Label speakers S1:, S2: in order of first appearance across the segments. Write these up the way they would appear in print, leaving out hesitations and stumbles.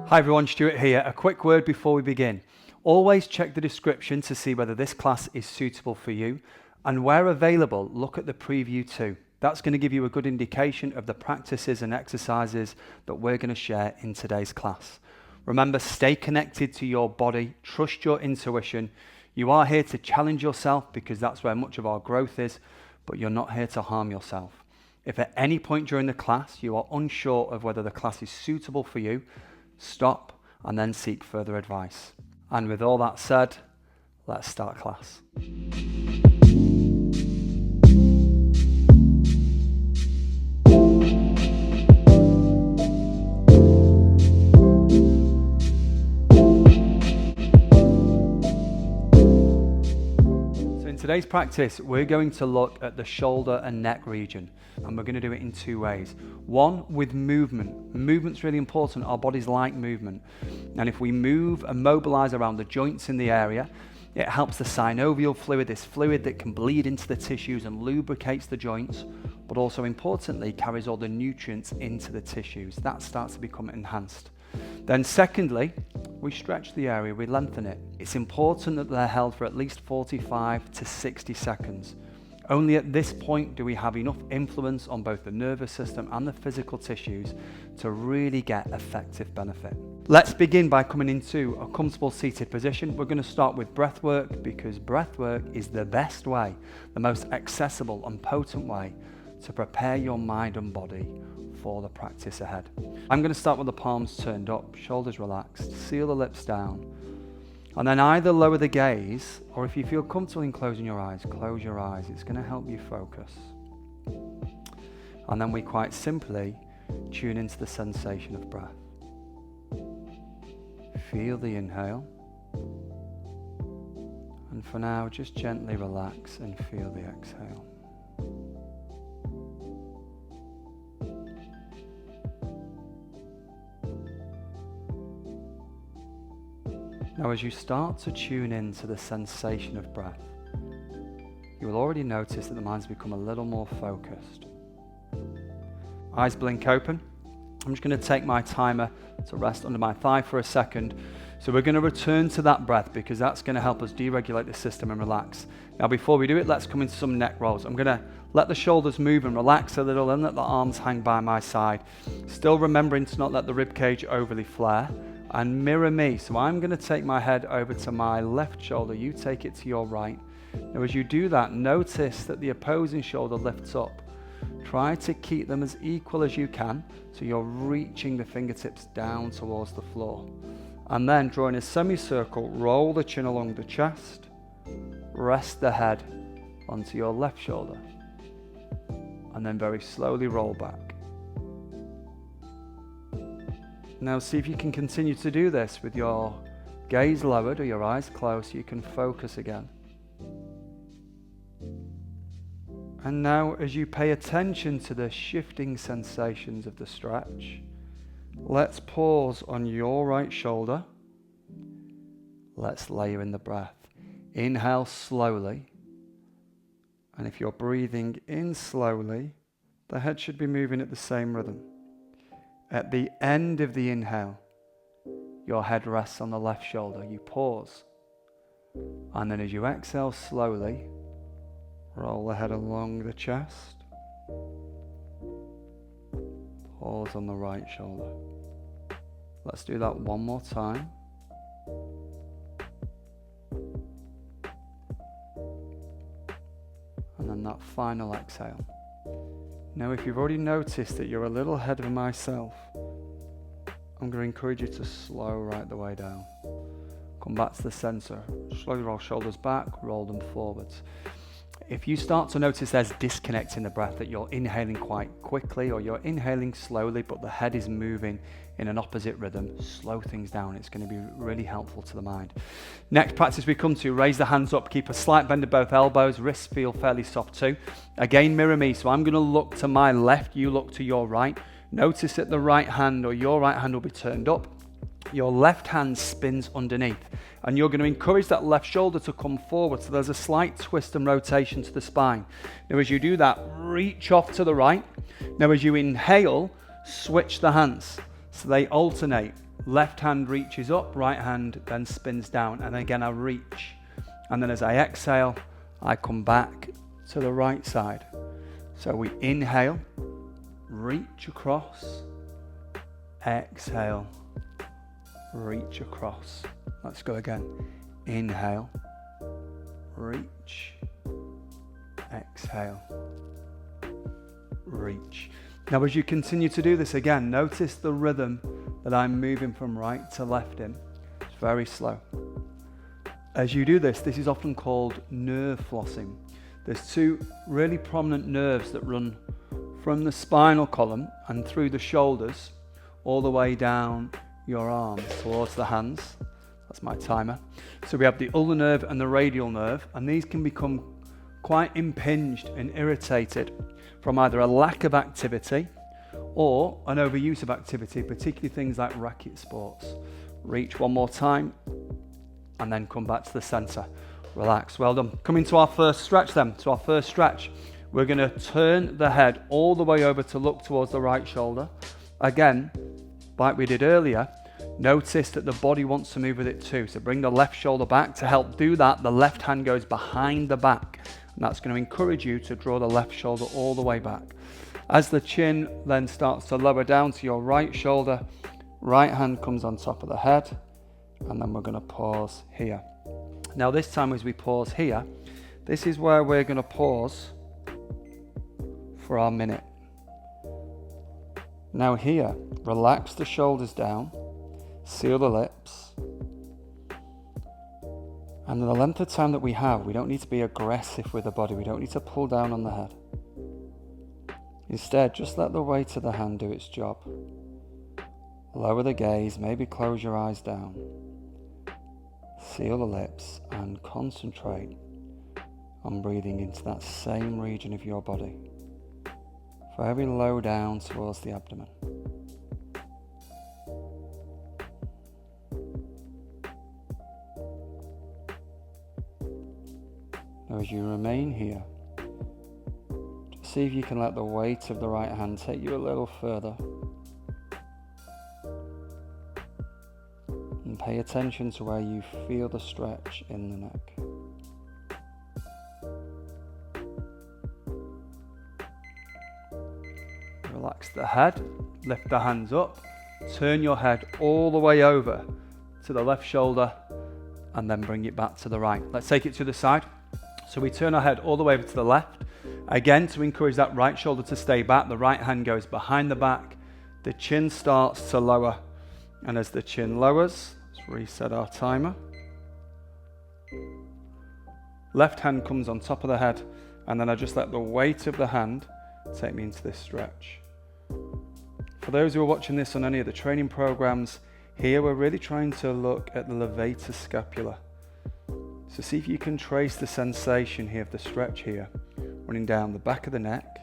S1: Hi everyone, Stuart here. A quick word before we begin. Always check the description to see whether this class is suitable for you, and where available, look at the preview too. That's going to give you a good indication of the practices and exercises that we're going to share in today's class. Remember, stay connected to your body, trust your intuition. You are here to challenge yourself because that's where much of our growth is, but you're not here to harm yourself. If at any point during the class you are unsure of whether the class is suitable for you, stop and then seek further advice. And with all that said, let's start class. Today's practice, we're going to look at the shoulder and neck region, and we're going to do it in two ways. One, with movement. Movement's really important. Our bodies like movement. And if we move and mobilize around the joints in the area, it helps the synovial fluid, this fluid that can bleed into the tissues and lubricates the joints, but also importantly, carries all the nutrients into the tissues. That starts to become enhanced. Then secondly, we stretch the area, we lengthen it. It's important that they're held for at least 45 to 60 seconds. Only at this point do we have enough influence on both the nervous system and the physical tissues to really get effective benefit. Let's begin by coming into a comfortable seated position. We're going to start with breath work because breath work is the best way, the most accessible and potent way to prepare your mind and body for the practice ahead. I'm going to start with the palms turned up, shoulders relaxed, seal the lips down, and then either lower the gaze, or if you feel comfortable in closing your eyes, close your eyes. It's going to help you focus. And then we quite simply tune into the sensation of breath. Feel the inhale, and for now just gently relax and feel the exhale. Now, as you start to tune in to the sensation of breath, you will already notice that the mind's become a little more focused. Eyes blink open. I'm just going to take my timer to rest under my thigh for a second. So we're going to return to that breath because that's going to help us deregulate the system and relax. Now, before we do it, let's come into some neck rolls. I'm going to let the shoulders move and relax a little and let the arms hang by my side. Still remembering to not let the rib cage overly flare. And mirror me. So I'm going to take my head over to my left shoulder. You take it to your right. Now as you do that, notice that the opposing shoulder lifts up. Try to keep them as equal as you can so you're reaching the fingertips down towards the floor. And then drawing a semicircle, roll the chin along the chest. Rest the head onto your left shoulder. And then very slowly roll back. Now see if you can continue to do this with your gaze lowered or your eyes closed so you can focus again. And now as you pay attention to the shifting sensations of the stretch, let's pause on your right shoulder. Let's layer in the breath. Inhale slowly. And if you're breathing in slowly, the head should be moving at the same rhythm. At the end of the inhale, your head rests on the left shoulder. You pause. And then as you exhale slowly, roll the head along the chest. Pause on the right shoulder. Let's do that one more time. And then that final exhale. Now, if you've already noticed that you're a little ahead of myself, I'm going to encourage you to slow right the way down. Come back to the center. Slowly roll shoulders back, roll them forwards. If you start to notice there's disconnect in the breath, that you're inhaling quite quickly or you're inhaling slowly, but the head is moving in an opposite rhythm, slow things down. It's going to be really helpful to the mind. Next practice we come to, raise the hands up, keep a slight bend of both elbows, wrists feel fairly soft too. Again, mirror me. So I'm going to look to my left, you look to your right. Notice that the right hand or your right hand will be turned up. Your left hand spins underneath, and you're going to encourage that left shoulder to come forward, so there's a slight twist and rotation to the spine. Now as you do that, reach off to the right. Now as you inhale, switch the hands. So they alternate. Left hand reaches up, right hand then spins down. And again, I reach. And then as I exhale, I come back to the right side. So we inhale, reach across, exhale, reach across. Let's go again. Inhale, reach, exhale, reach. Now as you continue to do this again, notice the rhythm that I'm moving from right to left in. It's very slow. As you do this, this is often called nerve flossing. There's two really prominent nerves that run from the spinal column and through the shoulders all the way down your arms towards the hands. That's my timer. So we have the ulnar nerve and the radial nerve, and these can become quite impinged and irritated from either a lack of activity or an overuse of activity, particularly things like racket sports. Reach one more time and then come back to the center. Relax, well done. Coming to our first stretch then. So our first stretch, we're gonna turn the head all the way over to look towards the right shoulder. Again, like we did earlier, notice that the body wants to move with it too. So bring the left shoulder back. To help do that, the left hand goes behind the back. And that's going to encourage you to draw the left shoulder all the way back. As the chin then starts to lower down to your right shoulder, right hand comes on top of the head, and then we're going to pause here. Now this time as we pause here, this is where we're going to pause for our minute. Now here, relax the shoulders down, seal the lips, and in the length of time that we have, we don't need to be aggressive with the body. We don't need to pull down on the head. Instead, just let the weight of the hand do its job. Lower the gaze, maybe close your eyes down. Seal the lips and concentrate on breathing into that same region of your body. Very low down towards the abdomen. Now as you remain here, just see if you can let the weight of the right hand take you a little further. And pay attention to where you feel the stretch in the neck. Relax the head, lift the hands up, turn your head all the way over to the left shoulder and then bring it back to the right. Let's take it to the side. So we turn our head all the way over to the left. Again, to encourage that right shoulder to stay back, the right hand goes behind the back. The chin starts to lower. And as the chin lowers, let's reset our timer. Left hand comes on top of the head. And then I just let the weight of the hand take me into this stretch. For those who are watching this on any of the training programs, here we're really trying to look at the levator scapula. So see if you can trace the sensation here of the stretch here, running down the back of the neck,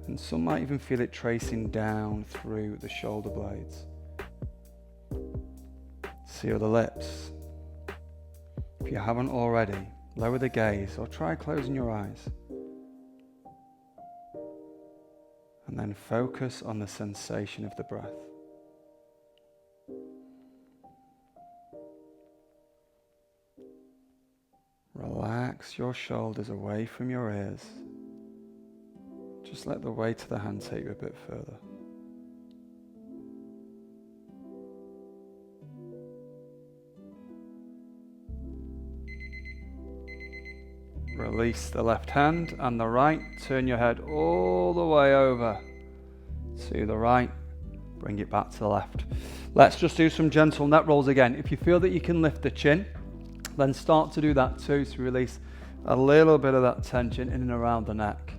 S1: and some might even feel it tracing down through the shoulder blades. Seal the lips. If you haven't already, lower the gaze or try closing your eyes. And then focus on the sensation of the breath. Relax your shoulders away from your ears. Just let the weight of the hand take you a bit further. Release the left hand and the right. Turn your head all the way over to the right. Bring it back to the left. Let's just do some gentle neck rolls again. If you feel that you can lift the chin, then start to do that too, to release a little bit of that tension in and around the neck.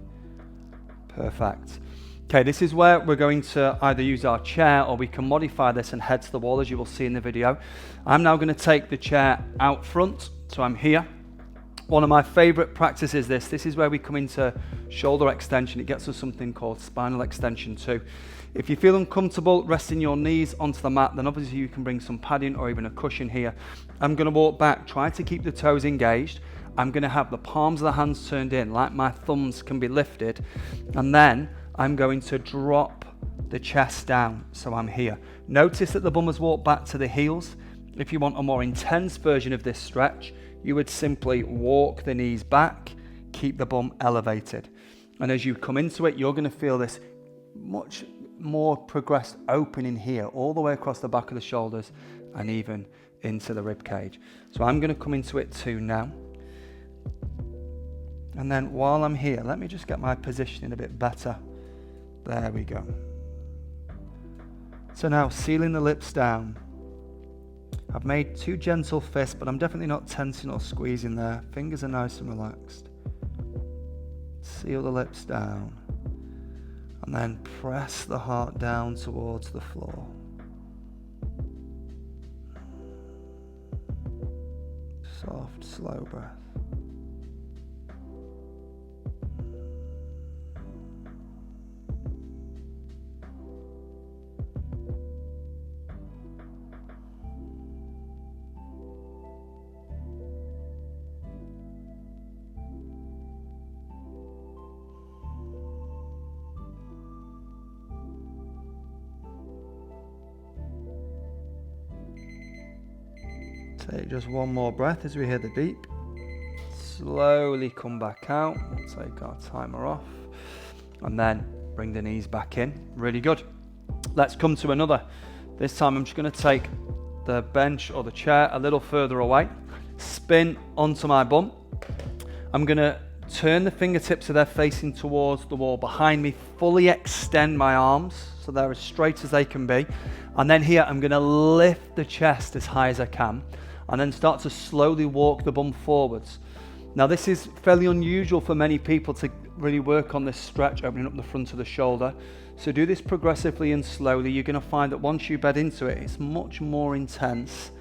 S1: Perfect. Okay, this is where we're going to either use our chair or we can modify this and head to the wall, as you will see in the video. I'm now going to take the chair out front, so I'm here. One of my favorite practices is this is where we come into shoulder extension. It gets us something called spinal extension too. If you feel uncomfortable resting your knees onto the mat, then obviously you can bring some padding or even a cushion here. I'm going to walk back, try to keep the toes engaged. I'm going to have the palms of the hands turned in, like my thumbs can be lifted. And then I'm going to drop the chest down, so I'm here. Notice that the bum has walked back to the heels. If you want a more intense version of this stretch, you would simply walk the knees back, keep the bum elevated. And as you come into it, you're going to feel this much more progressed opening here, all the way across the back of the shoulders and even into the rib cage. So I'm going to come into it too now. And then while I'm here, let me just get my positioning a bit better. There we go. So now, sealing the lips down. I've made 2 gentle fists, but I'm definitely not tensing or squeezing there. Fingers are nice and relaxed. Seal the lips down. And then press the heart down towards the floor. Soft, slow breath. Take just one more breath as we hear the beep. Slowly come back out. We'll take our timer off. And then bring the knees back in. Really good. Let's come to another. This time I'm just going to take the bench or the chair a little further away. Spin onto my bum. I'm going to turn the fingertips so they're facing towards the wall behind me. Fully extend my arms so they're as straight as they can be. And then here I'm going to lift the chest as high as I can. And then start to slowly walk the bum forwards. Now this is fairly unusual for many people to really work on this stretch, opening up the front of the shoulder. So do this progressively and slowly. You're going to find that once you bed into it, it's much more intense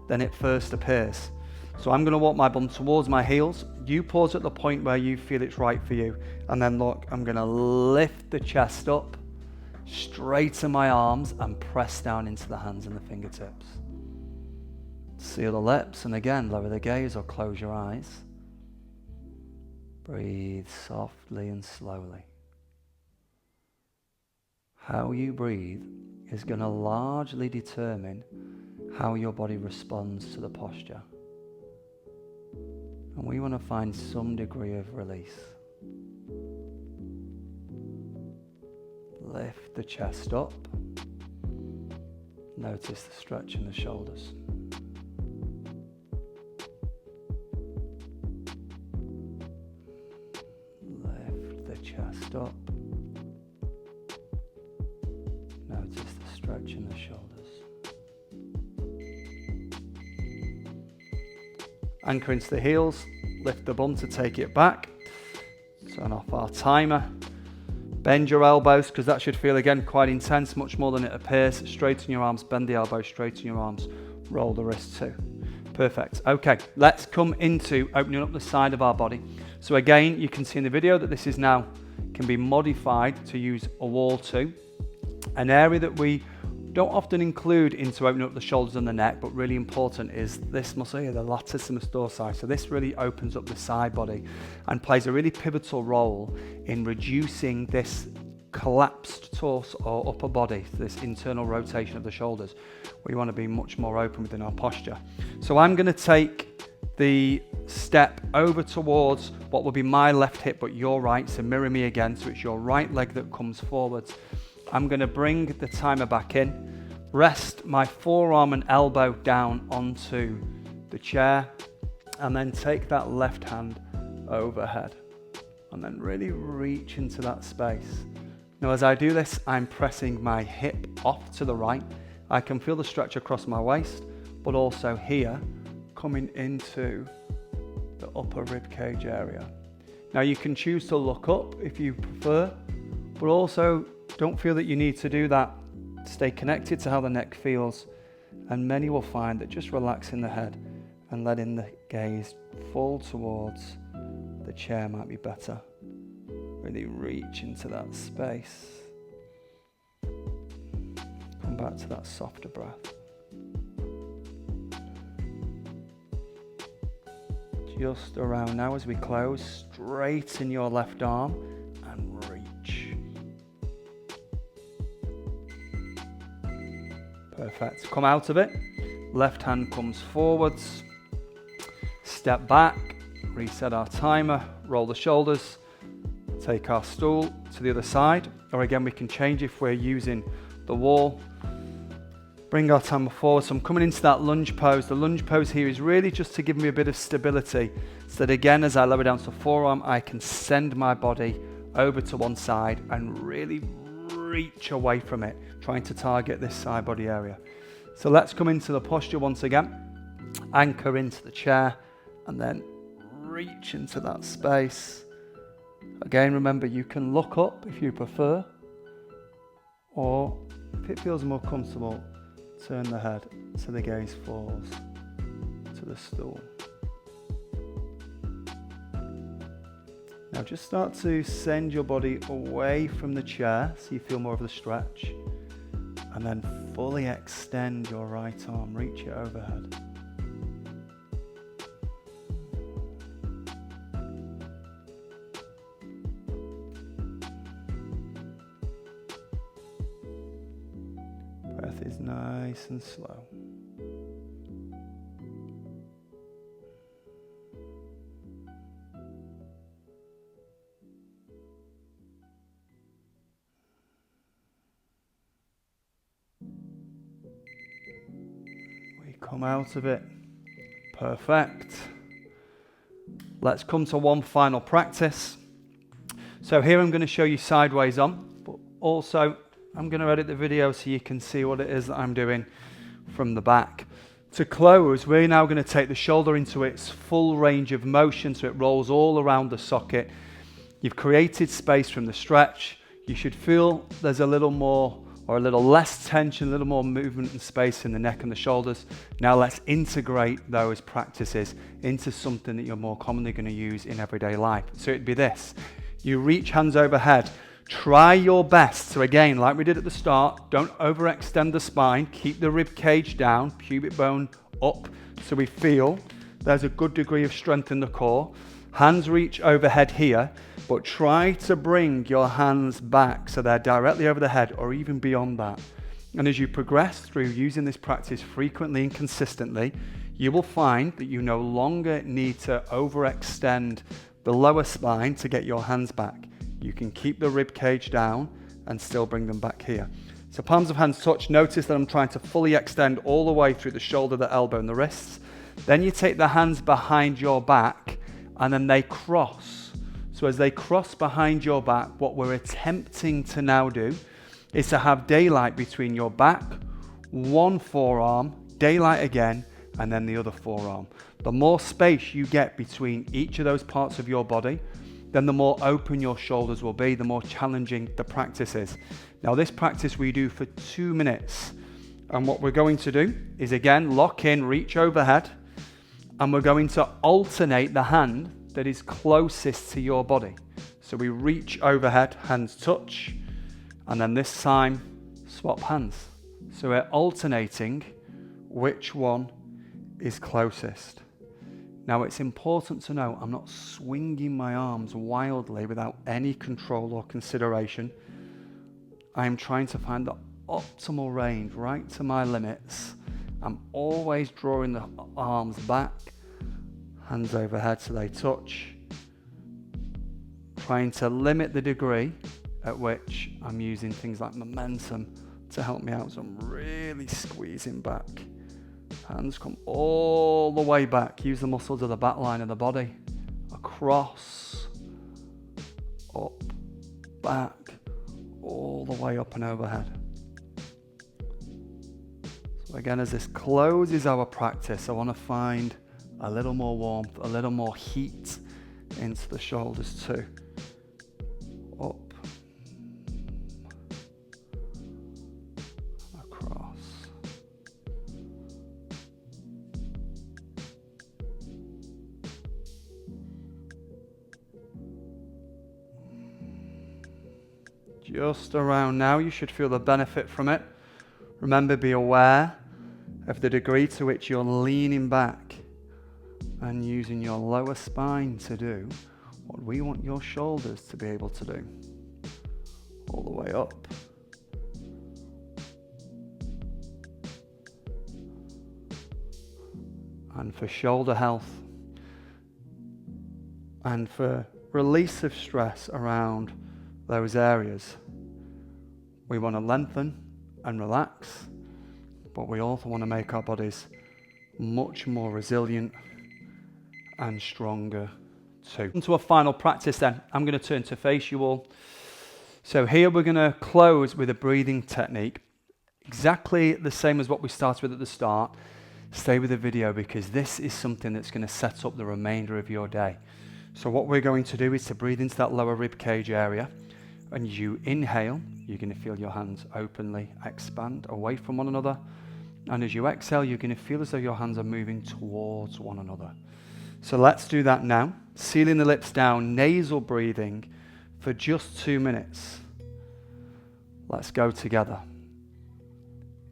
S1: than it first appears. So I'm going to walk my bum towards my heels. You pause at the point where you feel it's right for you. And then look, I'm going to lift the chest up, straighten my arms and press down into the hands and the fingertips. Seal the lips and again lower the gaze or close your eyes. Breathe softly and slowly. How you breathe is going to largely determine how your body responds to the posture. And we want to find some degree of release. Lift the chest up. Notice the stretch in the shoulders. Chest up. Notice the stretch in the shoulders. Anchor into the heels. Lift the bum to take it back. Turn off our timer. Bend your elbows because that should feel again quite intense, much more than it appears. Straighten your arms, bend the elbows, straighten your arms, roll the wrists too. Perfect. Okay, let's come into opening up the side of our body. So again, you can see in the video that this is now can be modified to use a wall too. An area that we don't often include into opening up the shoulders and the neck, but really important is this muscle here, the latissimus dorsi. So this really opens up the side body and plays a really pivotal role in reducing this collapsed torso or upper body, this internal rotation of the shoulders. We want to be much more open within our posture. So I'm going to take the step over towards what will be my left hip, but your right, so mirror me again, so it's your right leg that comes forwards. I'm going to bring the timer back in, rest my forearm and elbow down onto the chair, and then take that left hand overhead, and then really reach into that space. Now as I do this, I'm pressing my hip off to the right. I can feel the stretch across my waist, but also here, coming into the upper rib cage area. Now you can choose to look up if you prefer, but also don't feel that you need to do that. Stay connected to how the neck feels, and many will find that just relaxing the head and letting the gaze fall towards the chair might be better. Really reach into that space. Come back to that softer breath. Just around now as we close, straighten your left arm and reach. Perfect. Come out of it. Left hand comes forwards. Step back. Reset our timer. Roll the shoulders. Take our stool to the other side. Or again, we can change if we're using the wall. Bring our timer forward. So I'm coming into that lunge pose. The lunge pose here is really just to give me a bit of stability. So that again, as I lower down to the forearm, I can send my body over to one side and really reach away from it, trying to target this side body area. So let's come into the posture once again. Anchor into the chair and then reach into that space. Again, remember, you can look up if you prefer, or if it feels more comfortable, turn the head so the gaze falls to the stool. Now just start to send your body away from the chair so you feel more of the stretch, and then fully extend your right arm, reach it overhead. Breath is nice and slow. Come out of it. Perfect. Let's come to one final practice. So here I'm going to show you sideways on, but also I'm going to edit the video so you can see what it is that I'm doing from the back. To close, we're now going to take the shoulder into its full range of motion so it rolls all around the socket. You've created space from the stretch. You should feel there's a little more or a little less tension, a little more movement and space in the neck and the shoulders. Now let's integrate those practices into something that you're more commonly going to use in everyday life. So it'd be this. You reach hands overhead. Try your best. So again, like we did at the start, don't overextend the spine. Keep the rib cage down, pubic bone up, so we feel there's a good degree of strength in the core. Hands reach overhead here, but try to bring your hands back so they're directly over the head or even beyond that. And as you progress through using this practice frequently and consistently, you will find that you no longer need to overextend the lower spine to get your hands back. You can keep the rib cage down and still bring them back here. So palms of hands touch. Notice that I'm trying to fully extend all the way through the shoulder, the elbow and the wrists. Then you take the hands behind your back and then they cross. So as they cross behind your back, what we're attempting to now do is to have daylight between your back, one forearm, daylight again, and then the other forearm. The more space you get between each of those parts of your body, then the more open your shoulders will be, the more challenging the practice is. Now this practice we do for 2 minutes. And what we're going to do is again, lock in, reach overhead, and we're going to alternate the hand that is closest to your body. So we reach overhead, hands touch, and then this time, swap hands. So we're alternating which one is closest. Now it's important to know I'm not swinging my arms wildly without any control or consideration. I'm trying to find the optimal range, right to my limits. I'm always drawing the arms back, hands overhead so they touch. Trying to limit the degree at which I'm using things like momentum to help me out. So I'm really squeezing back. Hands come all the way back. Use the muscles of the back line of the body. Across, up, back, all the way up and overhead. So again, as this closes our practice, I want to find a little more warmth, a little more heat into the shoulders too. Up, across. Just around now, you should feel the benefit from it. Remember, be aware of the degree to which you're leaning back and using your lower spine to do what we want your shoulders to be able to do. All the way up. and for shoulder health, and for release of stress around those areas. We want to lengthen and relax, but we also want to make our bodies much more resilient and stronger too. Into a final practice then, I'm going to turn to face you all. So here we're going to close with a breathing technique, exactly the same as what we started with at the start. Stay with the video because this is something that's going to set up the remainder of your day. So what we're going to do is to breathe into that lower rib cage area, and you inhale, you're going to feel your hands openly expand away from one another, and as you exhale, you're going to feel as though your hands are moving towards one another. So let's do that now, sealing the lips down, nasal breathing for just 2 minutes. Let's go together.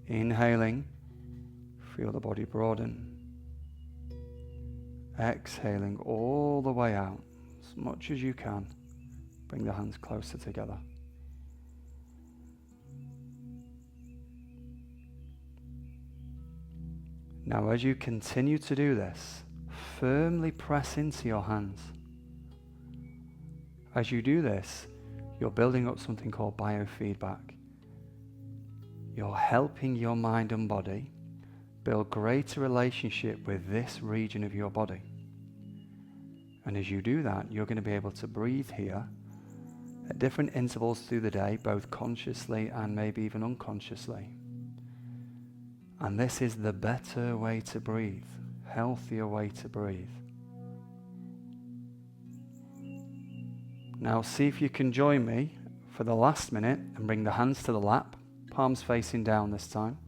S1: Inhaling, feel the body broaden. Exhaling all the way out, as much as you can. Bring the hands closer together. Now, as you continue to do this, firmly press into your hands. As you do this, you're building up something called biofeedback. You're helping your mind and body build greater relationship with this region of your body. And as you do that, you're going to be able to breathe here at different intervals through the day, both consciously and maybe even unconsciously. And this is the better way to breathe, healthier way to breathe. Now see if you can join me for the last minute and bring the hands to the lap, palms facing down this time.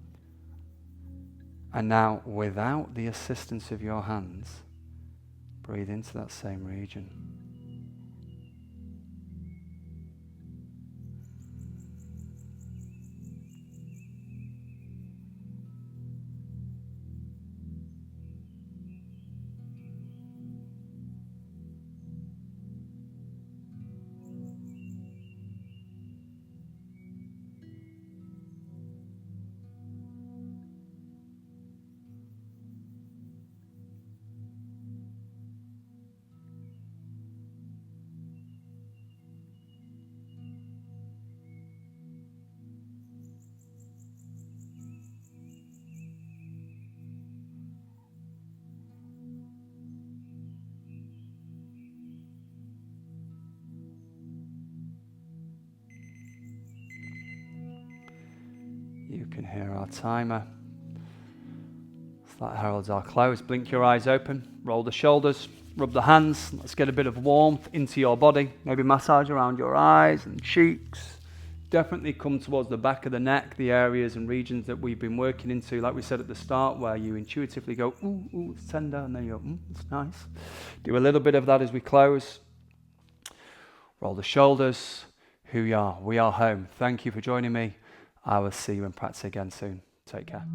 S1: And now, without the assistance of your hands, breathe into that same region. You can hear our timer. So that heralds our close. Blink your eyes open, roll the shoulders, rub the hands. Let's get a bit of warmth into your body. Maybe massage around your eyes and cheeks. Definitely come towards the back of the neck, the areas and regions that we've been working into, like we said at the start, where you intuitively go, ooh, ooh, it's tender, and then you go, it's nice. Do a little bit of that as we close. Roll the shoulders. Who you are. We are home. Thank you for joining me. I will see you in practice again soon. Take care.